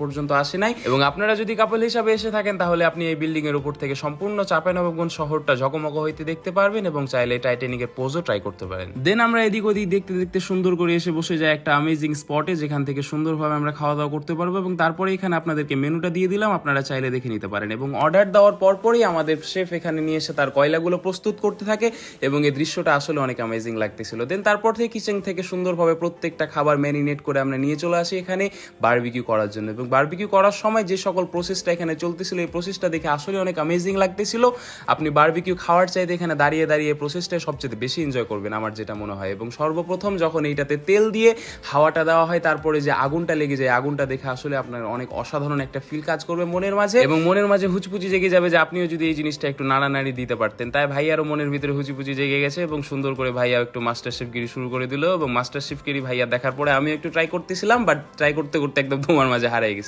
পর্যন্ত আসে নাই। এবং আপনারা যদি কাপল হিসাবে এসে থাকেন তাহলে আপনি এই বিল্ডিং এর উপর থেকে সম্পূর্ণ চাঁপাইনবাবগঞ্জ শহরটা ঝকমক হইতে দেখতে পারবেন এবং চাইলে টাইটানিকের পোজও ট্রাই করতে পারেন। দেন আমরা এদিক ওদিক দেখতে দেখতে সুন্দর করে এসে বসে যাই একটা অ্যামেজিং স্পটে, যেখান থেকে সুন্দরভাবে আমরা খাওয়া দাওয়া করতে পারবো। এবং তারপরে এখানে আপনাদেরকে মেনুটা দিয়ে দিলাম, আপনারা চাইলে দেখে নিতে পারেন। এবং অর্ডার দেওয়ার পরপরই আমাদের শেফ এখানে নিয়ে এসে তার কয়লাগুলো প্রস্তুত করতে থাকে এবং এই দৃশ্যটা আসলে অনেক অ্যামেজিং লাগতেছিল। দেন তারপর থেকে কিচেন থেকে সুন্দরভাবে প্রত্যেকটা খাবার ম্যারিনেট করে আমরা নিয়ে চলে আসি এখানে বারবিকিউ করার জন্য। এবং বারবিকিউ করার সময় যে সকল প্রসেসটা এখানে চলতেছিল এই প্রসেসটা দেখে আসলে অনেক অ্যামেজিং লাগতেছিল। আপনি বারবিকিউ খাওয়ার চাইতে এখানে দাঁড়িয়ে দাঁড়িয়ে প্রসেসটা সবচেয়ে বেশি এনজয় করবেন আমার যেটা মনে হয়। এবং সর্বপ্রথম যখন এইটাতে তেল দিয়ে হাওয়াটা দেওয়া হয় তারপরে যে আগুনটা লেগে যায়, আগুনটা দেখে আসলে আপনার অনেক অসাধারণ একটা ফিল কাজ করবে মনের মাঝে এবং মনের মাঝে হুচপুচি জেগে যাবে যে আপনিও যদি এই জিনিসটা একটু নাড়ানাড়ি দিতে পারতেন। তাই ভাইয়ারও মনের ভিতরে হুচিপুচি জেগে গেছে এবং সুন্দর করে ভাইয়া একটু মাস্টার শেফগিরি শুরু করে দিল। এবং মাস্টার শেফগিরি ভাইয়া দেখার পরে আমি একটু ট্রাই করতেছিলাম, বাট ট্রাই করতে করতে একদম ধোঁয়ার মাঝে হারিয়ে